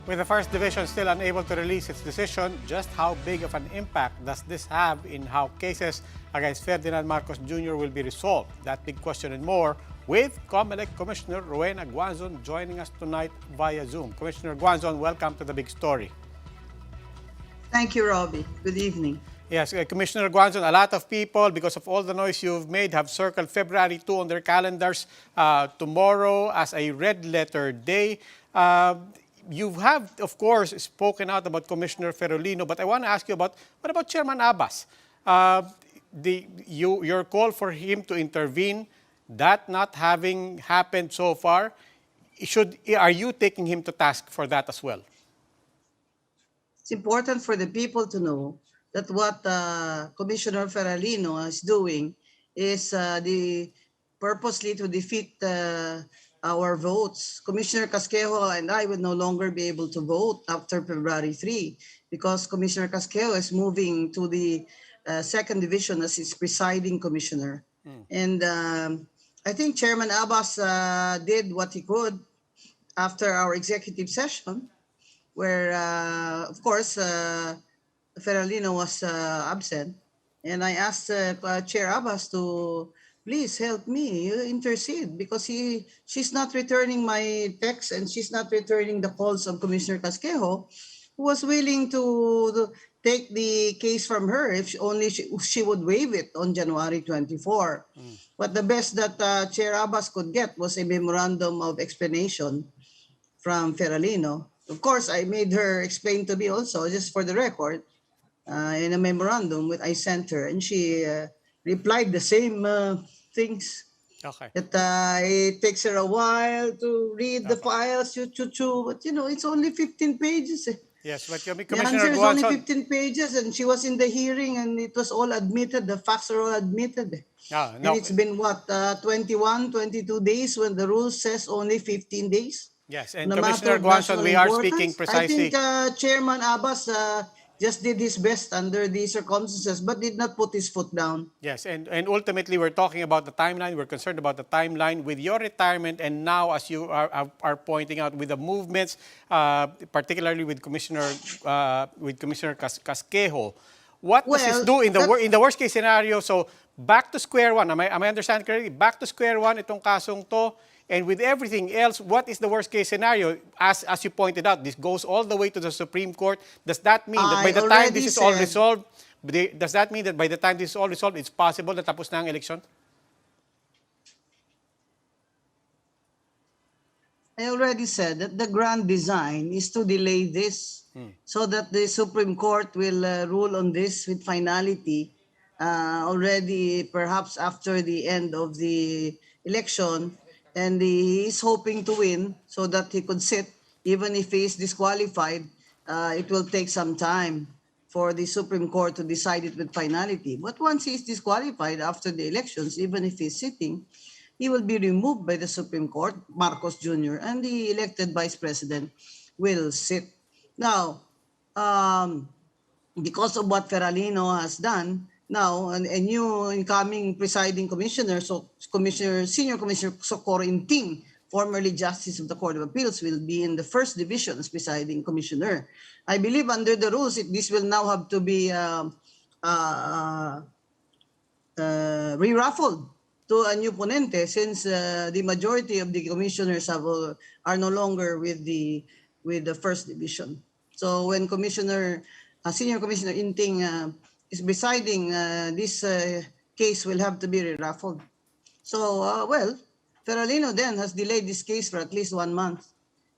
With the First Division still unable to release its decision, just how big of an impact does this have in how cases against Ferdinand Marcos Jr. will be resolved? That big question and more with Comm Commissioner Rowena Guanzon joining us tonight via Zoom. Commissioner Guanzon, welcome to The Big Story. Thank you, Robbie. Good evening. Yes, Commissioner Guanzon, a lot of people, because of all the noise you've made, have circled February 2 on their calendars tomorrow as a red letter day. You have, of course, spoken out about Commissioner Ferolino, but I want to ask you what about Chairman Abbas? Your call for him to intervene, that not having happened so far, are you taking him to task for that as well? It's important for the people to know that what Commissioner Ferolino is doing is purposely to defeat our votes. Commissioner Casquejo and I would no longer be able to vote after February 3 because Commissioner Casquejo is moving to the second division as his presiding commissioner. And I think Chairman Abbas did what he could after our executive session, where, of course, Ferolino was absent. And I asked Chair Abbas to please help me, intercede, because she's not returning my text and she's not returning the calls of Commissioner Casquejo, who was willing to take the case from her if she would waive it on January 24. But the best that Chair Abbas could get was a memorandum of explanation from Ferolino. Of course, I made her explain to me also, just for the record, in a memorandum I sent her, and she replied the same things. Okay. That it takes her a while to read the files, but it's only 15 pages. Yes, but The Commissioner answer is only Guanzon, 15 pages, and she was in the hearing, and it was all admitted. The facts are all admitted. And it's been, 21, 22 days when the rule says only 15 days? yes, and No Commissioner matter of Guanzon, national we are importance. speaking precisely. I think Chairman Abbas just did his best under the circumstances, but did not put his foot down. Yes, and ultimately we're talking about the timeline. We're concerned about the timeline with your retirement, and now, as you are pointing out, with the movements, particularly with Commissioner Casquejo. What does this do in the worst case scenario? So back to square one. Am I understanding correctly? Back to square one itong kasong to. And with everything else, what is the worst case scenario? As you pointed out, this goes all the way to the Supreme Court. Does that mean that by the time this is all resolved, does that mean that by the time this is all resolved, it's possible na tapos na ang election? I already said that the grand design is to delay this so that the Supreme Court will rule on this with finality already perhaps after the end of the election. And he is hoping to win so that he could sit. Even if he is disqualified, it will take some time for the Supreme Court to decide it with finality. But once he is disqualified after the elections, even if he's sitting, he will be removed by the Supreme Court, Marcos Jr., and the elected Vice President will sit. Now, because of what Ferolino has done, now, a new incoming presiding commissioner, Senior Commissioner Socorro Inting, formerly Justice of the Court of Appeals, will be in the first division as presiding commissioner. I believe under the rules, this will now have to be re-raffled to a new ponente, since the majority of the commissioners are no longer with the first division. So when Senior Commissioner Inting is presiding, this case will have to be re-raffled. So, Ferolino then has delayed this case for at least 1 month.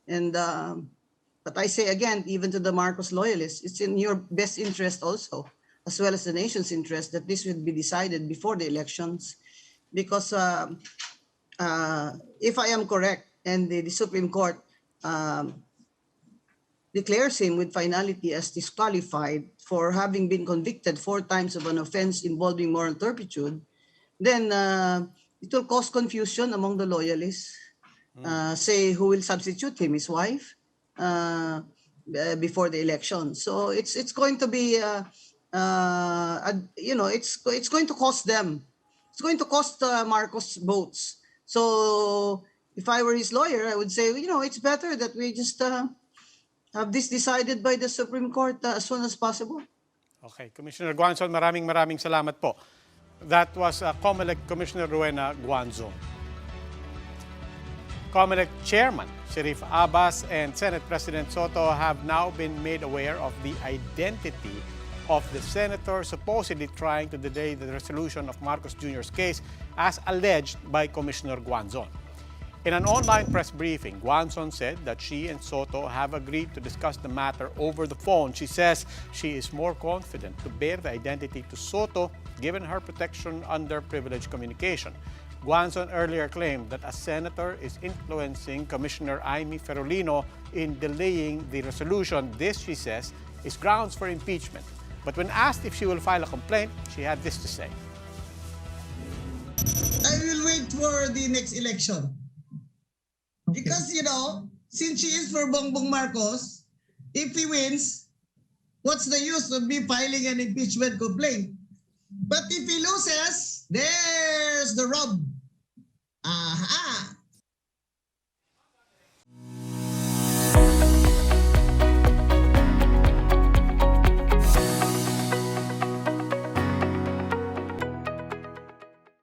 And but I say again, even to the Marcos loyalists, it's in your best interest also, as well as the nation's interest, that this will be decided before the elections. Because if I am correct, and the Supreme Court declares him with finality as disqualified for having been convicted 4 times of an offense involving moral turpitude, then it will cause confusion among the loyalists. Say, who will substitute him, his wife, before the election. So it's going to be, it's going to cost them. It's going to cost Marcos votes. So if I were his lawyer, I would say, it's better that we just have this decided by the Supreme Court as soon as possible. Okay, Commissioner Guanzon, maraming salamat po. That was COMELEC Commissioner Rowena Guanzon. COMELEC Chairman Sharif Abbas and Senate President Soto have now been made aware of the identity of the senator supposedly trying to delay the resolution of Marcos Jr.'s case as alleged by Commissioner Guanzon. In an online press briefing, Guanzon said that she and Soto have agreed to discuss the matter over the phone. She says she is more confident to bear the identity to Soto given her protection under privileged communication. Guanzon earlier claimed that a senator is influencing Commissioner Amy Ferolino in delaying the resolution. This, she says, is grounds for impeachment. But when asked if she will file a complaint, she had this to say. I will wait for the next election. Because, since she is for Bongbong Marcos, if he wins, what's the use of me filing an impeachment complaint? But if he loses, there's the rub. Aha!